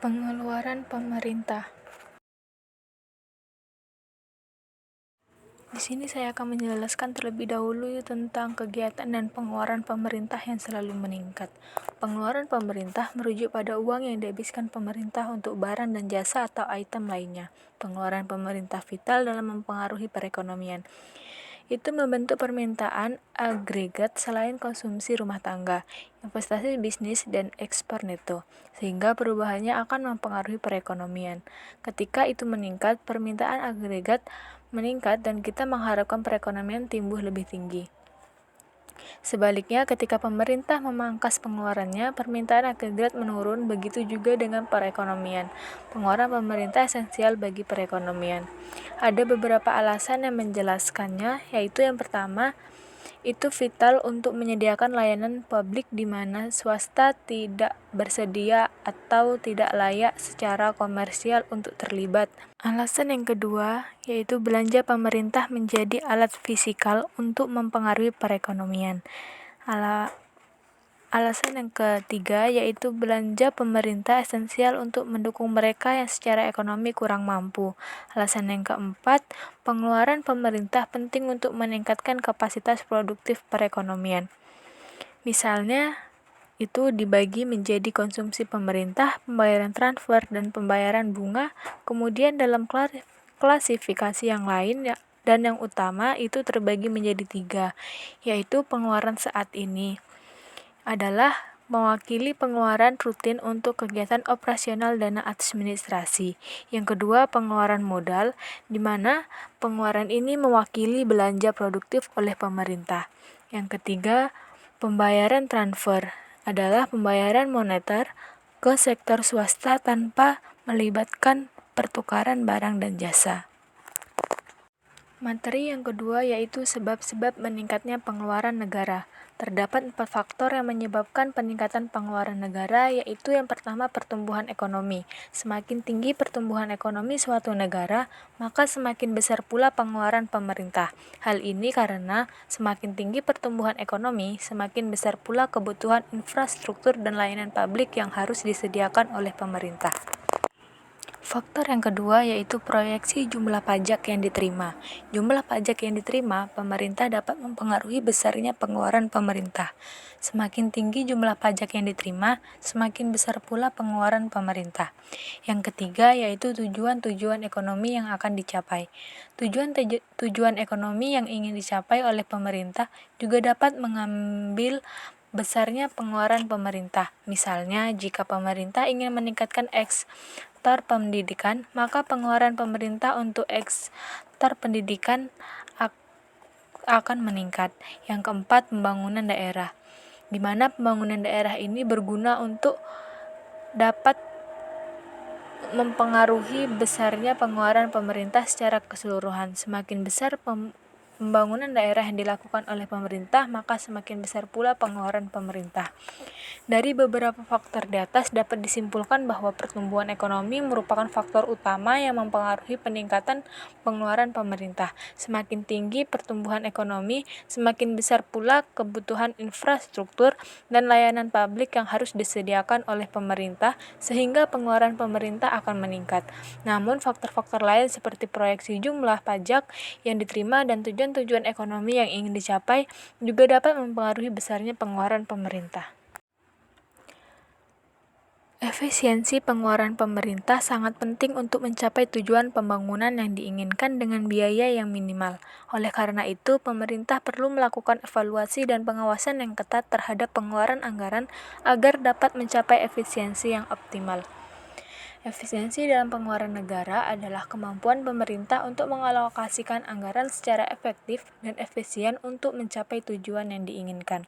Pengeluaran pemerintah. Di sini saya akan menjelaskan terlebih dahulu tentang kegiatan dan pengeluaran pemerintah yang selalu meningkat. Pengeluaran pemerintah merujuk pada uang yang dihabiskan pemerintah untuk barang dan jasa atau item lainnya. Pengeluaran pemerintah vital dalam mempengaruhi perekonomian. Itu membentuk permintaan agregat selain konsumsi rumah tangga, investasi bisnis, dan ekspor neto, sehingga perubahannya akan mempengaruhi perekonomian. Ketika itu meningkat, permintaan agregat meningkat dan kita mengharapkan perekonomian tumbuh lebih tinggi. Sebaliknya, ketika pemerintah memangkas pengeluarannya, permintaan agregat menurun, begitu juga dengan perekonomian. Pengeluaran pemerintah esensial bagi perekonomian. Ada beberapa alasan yang menjelaskannya, yaitu yang pertama, itu vital untuk menyediakan layanan publik di mana swasta tidak bersedia atau tidak layak secara komersial untuk terlibat. Alasan yang kedua, yaitu belanja pemerintah menjadi alat fisikal untuk mempengaruhi perekonomian. Alasan yang ketiga, yaitu belanja pemerintah esensial untuk mendukung mereka yang secara ekonomi kurang mampu. Alasan yang keempat, pengeluaran pemerintah penting untuk meningkatkan kapasitas produktif perekonomian. Misalnya, itu dibagi menjadi konsumsi pemerintah, pembayaran transfer, dan pembayaran bunga. Kemudian dalam klasifikasi yang lain dan yang utama itu terbagi menjadi 3, yaitu pengeluaran saat ini adalah mewakili pengeluaran rutin untuk kegiatan operasional dana administrasi. Yang kedua, pengeluaran modal, di mana pengeluaran ini mewakili belanja produktif oleh pemerintah. Yang ketiga, pembayaran transfer adalah pembayaran moneter ke sektor swasta tanpa melibatkan pertukaran barang dan jasa. Materi yang kedua yaitu sebab-sebab meningkatnya pengeluaran negara. Terdapat 4 faktor yang menyebabkan peningkatan pengeluaran negara, yaitu yang pertama pertumbuhan ekonomi. Semakin tinggi pertumbuhan ekonomi suatu negara, maka semakin besar pula pengeluaran pemerintah. Hal ini karena semakin tinggi pertumbuhan ekonomi, semakin besar pula kebutuhan infrastruktur dan layanan publik yang harus disediakan oleh pemerintah. Faktor yang kedua yaitu proyeksi jumlah pajak yang diterima. Jumlah pajak yang diterima, pemerintah dapat mempengaruhi besarnya pengeluaran pemerintah. Semakin tinggi jumlah pajak yang diterima, semakin besar pula pengeluaran pemerintah. Yang ketiga yaitu tujuan-tujuan ekonomi yang akan dicapai. Tujuan ekonomi yang ingin dicapai oleh pemerintah juga dapat mengambil besarnya pengeluaran pemerintah. Misalnya, jika pemerintah ingin meningkatkan sektor pendidikan, maka pengeluaran pemerintah untuk sektor pendidikan akan meningkat. Yang keempat, pembangunan daerah, di mana pembangunan daerah ini berguna untuk dapat mempengaruhi besarnya pengeluaran pemerintah secara keseluruhan. Semakin besar pembangunan daerah yang dilakukan oleh pemerintah, maka semakin besar pula pengeluaran pemerintah. Dari beberapa faktor di atas dapat disimpulkan bahwa pertumbuhan ekonomi merupakan faktor utama yang mempengaruhi peningkatan pengeluaran pemerintah. Semakin tinggi pertumbuhan ekonomi, semakin besar pula kebutuhan infrastruktur dan layanan publik yang harus disediakan oleh pemerintah, sehingga pengeluaran pemerintah akan meningkat. Namun, faktor-faktor lain seperti proyeksi jumlah pajak yang diterima dan tujuan ekonomi yang ingin dicapai juga dapat mempengaruhi besarnya pengeluaran pemerintah. Efisiensi pengeluaran pemerintah sangat penting untuk mencapai tujuan pembangunan yang diinginkan dengan biaya yang minimal. Oleh karena itu, pemerintah perlu melakukan evaluasi dan pengawasan yang ketat terhadap pengeluaran anggaran agar dapat mencapai efisiensi yang optimal. Efisiensi dalam pengeluaran negara adalah kemampuan pemerintah untuk mengalokasikan anggaran secara efektif dan efisien untuk mencapai tujuan yang diinginkan.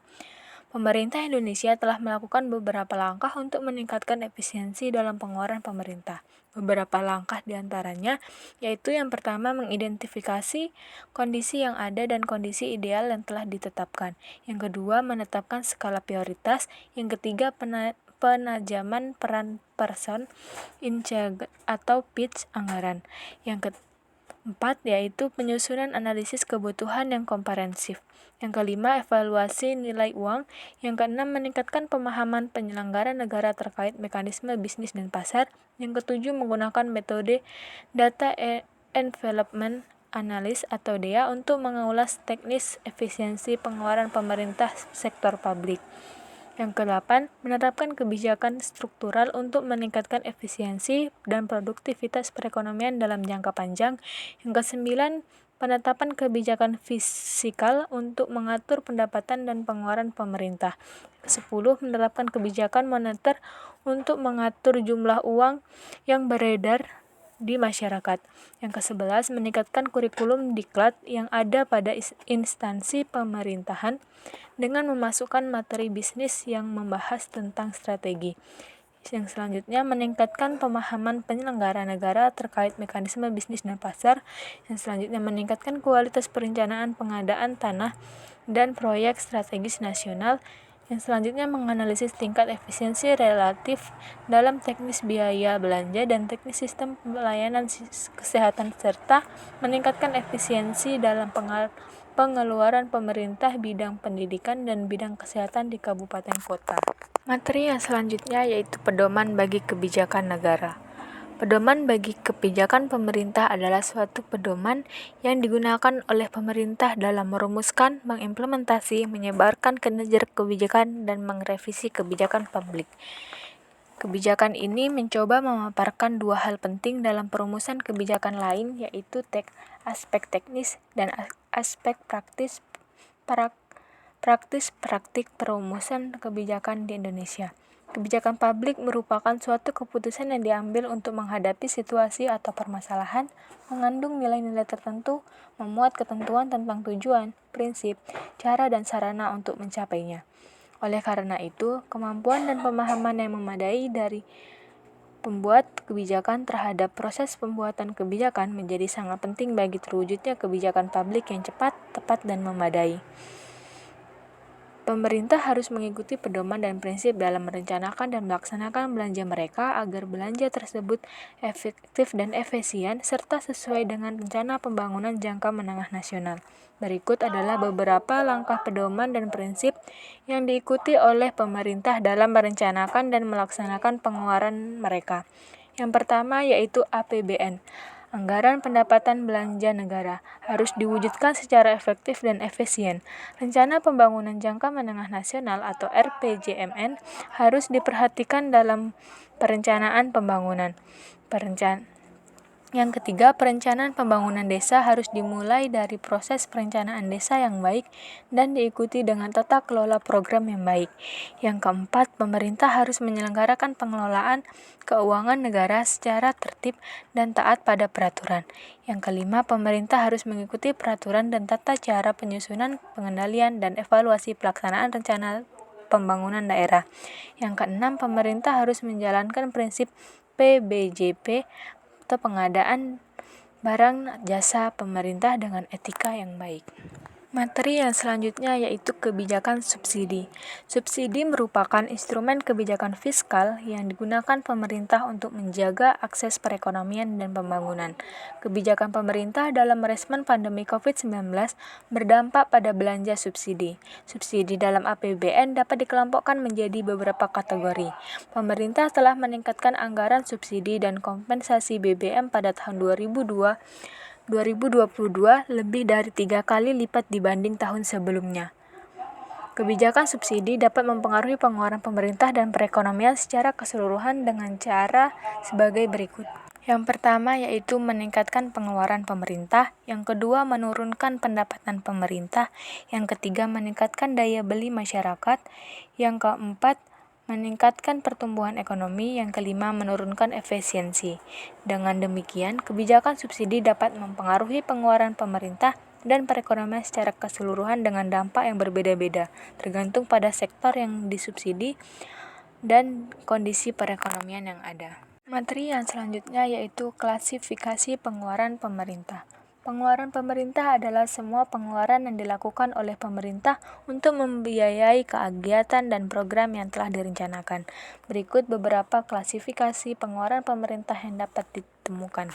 Pemerintah Indonesia telah melakukan beberapa langkah untuk meningkatkan efisiensi dalam pengeluaran pemerintah. Beberapa langkah diantaranya yaitu yang pertama mengidentifikasi kondisi yang ada dan kondisi ideal yang telah ditetapkan. Yang kedua menetapkan skala prioritas. Yang ketiga penajaman peran person in charge atau pitch anggaran. Yang 4 yaitu penyusunan analisis kebutuhan yang komprehensif. Yang kelima, evaluasi nilai uang. Yang keenam, meningkatkan pemahaman penyelenggara negara terkait mekanisme bisnis dan pasar. Yang ketujuh, menggunakan metode Data Envelopment Analysis atau DEA untuk mengulas teknis efisiensi pengeluaran pemerintah sektor publik. Yang kedelapan, menerapkan kebijakan struktural untuk meningkatkan efisiensi dan produktivitas perekonomian dalam jangka panjang. Yang kesembilan, penetapan kebijakan fiskal untuk mengatur pendapatan dan pengeluaran pemerintah. Ke-10, menerapkan kebijakan moneter untuk mengatur jumlah uang yang beredar di masyarakat. Yang ke-11, meningkatkan kurikulum diklat yang ada pada instansi pemerintahan dengan memasukkan materi bisnis yang membahas tentang strategi. Yang selanjutnya, meningkatkan pemahaman penyelenggara negara terkait mekanisme bisnis dan pasar. Yang selanjutnya, meningkatkan kualitas perencanaan pengadaan tanah dan proyek strategis nasional. Yang selanjutnya, menganalisis tingkat efisiensi relatif dalam teknis biaya belanja dan teknis sistem pelayanan kesehatan serta meningkatkan efisiensi dalam pengeluaran pemerintah bidang pendidikan dan bidang kesehatan di kabupaten kota. Materi yang selanjutnya yaitu pedoman bagi kebijakan negara. Pedoman bagi kebijakan pemerintah adalah suatu pedoman yang digunakan oleh pemerintah dalam merumuskan, mengimplementasi, menyebarkan kinerja kebijakan, dan merevisi kebijakan publik. Kebijakan ini mencoba memaparkan dua hal penting dalam perumusan kebijakan lain, yaitu aspek teknis dan aspek praktik perumusan kebijakan di Indonesia. Kebijakan publik merupakan suatu keputusan yang diambil untuk menghadapi situasi atau permasalahan, mengandung nilai-nilai tertentu, memuat ketentuan tentang tujuan, prinsip, cara dan sarana untuk mencapainya. Oleh karena itu, kemampuan dan pemahaman yang memadai dari pembuat kebijakan terhadap proses pembuatan kebijakan menjadi sangat penting bagi terwujudnya kebijakan publik yang cepat, tepat, dan memadai. Pemerintah harus mengikuti pedoman dan prinsip dalam merencanakan dan melaksanakan belanja mereka agar belanja tersebut efektif dan efisien serta sesuai dengan rencana pembangunan jangka menengah nasional. Berikut adalah beberapa langkah pedoman dan prinsip yang diikuti oleh pemerintah dalam merencanakan dan melaksanakan pengeluaran mereka. Yang pertama yaitu APBN. Anggaran pendapatan belanja negara harus diwujudkan secara efektif dan efisien. Rencana Pembangunan Jangka Menengah Nasional atau RPJMN harus diperhatikan dalam perencanaan pembangunan. Yang ketiga, perencanaan pembangunan desa harus dimulai dari proses perencanaan desa yang baik dan diikuti dengan tata kelola program yang baik. Yang keempat, pemerintah harus menyelenggarakan pengelolaan keuangan negara secara tertib dan taat pada peraturan. Yang kelima, pemerintah harus mengikuti peraturan dan tata cara penyusunan, pengendalian, dan evaluasi pelaksanaan rencana pembangunan daerah. Yang keenam, pemerintah harus menjalankan prinsip PBJP atau pengadaan barang jasa pemerintah dengan etika yang baik. Materi yang selanjutnya yaitu kebijakan subsidi. Subsidi merupakan instrumen kebijakan fiskal yang digunakan pemerintah untuk menjaga akses perekonomian dan pembangunan. Kebijakan pemerintah dalam merespon pandemi COVID-19 berdampak pada belanja subsidi. Subsidi dalam APBN dapat dikelompokkan menjadi beberapa kategori. Pemerintah telah meningkatkan anggaran subsidi dan kompensasi BBM pada tahun 2022 lebih dari 3 kali lipat dibanding tahun sebelumnya. Kebijakan subsidi dapat mempengaruhi pengeluaran pemerintah dan perekonomian secara keseluruhan dengan cara sebagai berikut. Yang pertama yaitu meningkatkan pengeluaran pemerintah, yang kedua menurunkan pendapatan pemerintah, yang ketiga meningkatkan daya beli masyarakat, yang keempat meningkatkan pertumbuhan ekonomi, yang kelima menurunkan efisiensi. Dengan demikian, kebijakan subsidi dapat mempengaruhi pengeluaran pemerintah dan perekonomian secara keseluruhan dengan dampak yang berbeda-beda, tergantung pada sektor yang disubsidi dan kondisi perekonomian yang ada. Materi yang selanjutnya yaitu klasifikasi pengeluaran pemerintah. Pengeluaran pemerintah adalah semua pengeluaran yang dilakukan oleh pemerintah untuk membiayai kegiatan dan program yang telah direncanakan. Berikut beberapa klasifikasi pengeluaran pemerintah yang dapat ditemukan.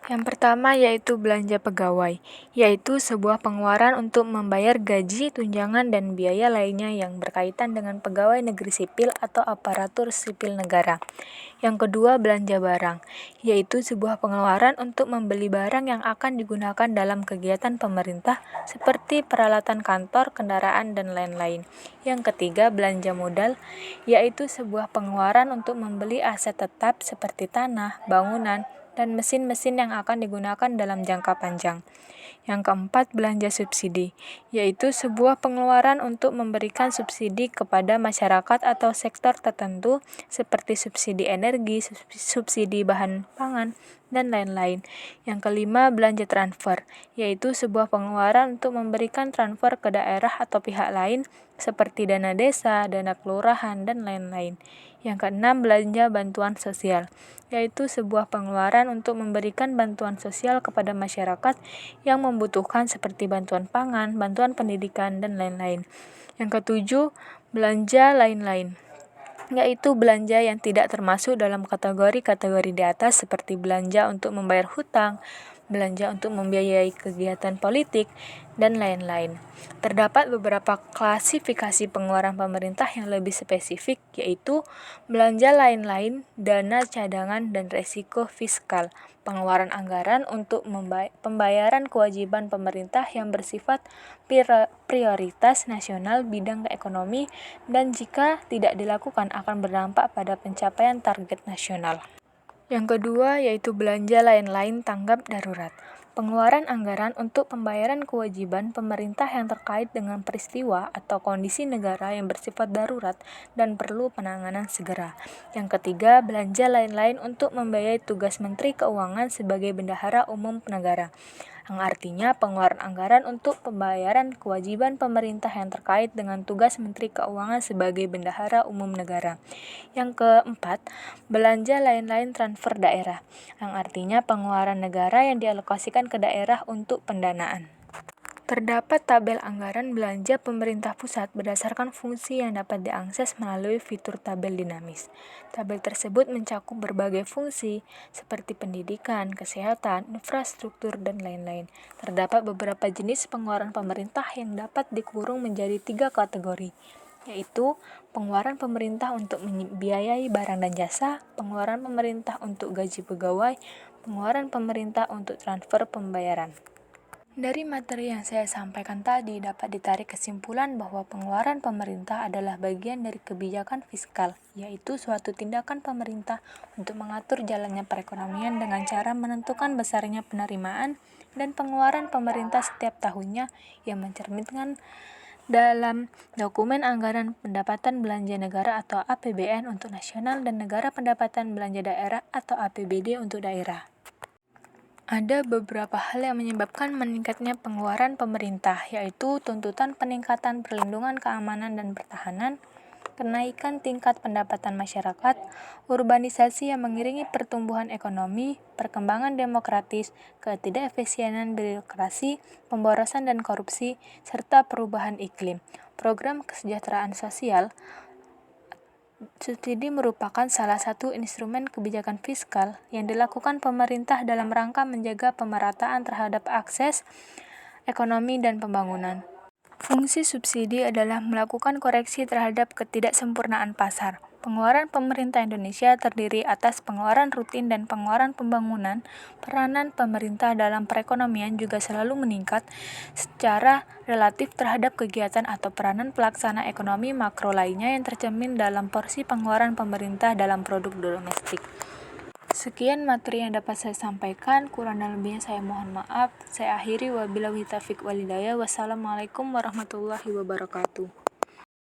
Yang pertama yaitu belanja pegawai, yaitu sebuah pengeluaran untuk membayar gaji, tunjangan, dan biaya lainnya yang berkaitan dengan pegawai negeri sipil atau aparatur sipil negara. Yang kedua, belanja barang, yaitu sebuah pengeluaran untuk membeli barang yang akan digunakan dalam kegiatan pemerintah seperti peralatan kantor, kendaraan, dan lain-lain. Yang ketiga, belanja modal, yaitu sebuah pengeluaran untuk membeli aset tetap seperti tanah, bangunan, dan mesin-mesin yang akan digunakan dalam jangka panjang. Yang keempat, belanja subsidi, yaitu sebuah pengeluaran untuk memberikan subsidi kepada masyarakat atau sektor tertentu seperti subsidi energi, subsidi bahan pangan, dan lain-lain. Yang kelima, belanja transfer, yaitu sebuah pengeluaran untuk memberikan transfer ke daerah atau pihak lain seperti dana desa, dana kelurahan, dan lain-lain. Yang keenam, belanja bantuan sosial, yaitu sebuah pengeluaran untuk memberikan bantuan sosial kepada masyarakat yang membutuhkan seperti bantuan pangan, bantuan pendidikan, dan lain-lain. Yang ketujuh, belanja lain-lain, yaitu belanja yang tidak termasuk dalam kategori-kategori di atas seperti belanja untuk membayar hutang, belanja untuk membiayai kegiatan politik, dan lain-lain. Terdapat beberapa klasifikasi pengeluaran pemerintah yang lebih spesifik, yaitu belanja lain-lain, dana cadangan, dan resiko fiskal, pengeluaran anggaran untuk pembayaran kewajiban pemerintah yang bersifat prioritas nasional bidang ekonomi dan jika tidak dilakukan akan berdampak pada pencapaian target nasional. Yang kedua yaitu belanja lain-lain tanggap darurat. Pengeluaran anggaran untuk pembayaran kewajiban pemerintah yang terkait dengan peristiwa atau kondisi negara yang bersifat darurat dan perlu penanganan segera. Yang ketiga, belanja lain-lain untuk membiayai tugas Menteri Keuangan sebagai bendahara umum negara, yang artinya pengeluaran anggaran untuk pembayaran kewajiban pemerintah yang terkait dengan tugas Menteri Keuangan sebagai bendahara umum negara. Yang keempat, belanja lain-lain transfer daerah, yang artinya pengeluaran negara yang dialokasikan ke daerah untuk pendanaan. Terdapat tabel anggaran belanja pemerintah pusat berdasarkan fungsi yang dapat diakses melalui fitur tabel dinamis. Tabel tersebut mencakup berbagai fungsi seperti pendidikan, kesehatan, infrastruktur, dan lain-lain. Terdapat beberapa jenis pengeluaran pemerintah yang dapat dikurung menjadi 3 kategori, yaitu pengeluaran pemerintah untuk membiayai barang dan jasa, pengeluaran pemerintah untuk gaji pegawai, pengeluaran pemerintah untuk transfer pembayaran. Dari materi yang saya sampaikan tadi dapat ditarik kesimpulan bahwa pengeluaran pemerintah adalah bagian dari kebijakan fiskal, yaitu suatu tindakan pemerintah untuk mengatur jalannya perekonomian dengan cara menentukan besarnya penerimaan dan pengeluaran pemerintah setiap tahunnya yang mencerminkan dalam dokumen anggaran pendapatan belanja negara atau APBN untuk nasional dan negara pendapatan belanja daerah atau APBD untuk daerah. Ada beberapa hal yang menyebabkan meningkatnya pengeluaran pemerintah, yaitu tuntutan peningkatan perlindungan keamanan dan pertahanan, kenaikan tingkat pendapatan masyarakat, urbanisasi yang mengiringi pertumbuhan ekonomi, perkembangan demokratis, ketidakefisienan birokrasi, pemborosan dan korupsi, serta perubahan iklim. Program kesejahteraan sosial. Subsidi merupakan salah satu instrumen kebijakan fiskal yang dilakukan pemerintah dalam rangka menjaga pemerataan terhadap akses ekonomi dan pembangunan. Fungsi subsidi adalah melakukan koreksi terhadap ketidaksempurnaan pasar. Pengeluaran pemerintah Indonesia terdiri atas pengeluaran rutin dan pengeluaran pembangunan. Peranan pemerintah dalam perekonomian juga selalu meningkat secara relatif terhadap kegiatan atau peranan pelaksana ekonomi makro lainnya yang tercermin dalam porsi pengeluaran pemerintah dalam produk domestik. Sekian materi yang dapat saya sampaikan, kurang dan lebihnya saya mohon maaf. Saya akhiri wabillahi taufiq wal hidayah. Wassalamualaikum warahmatullahi wabarakatuh.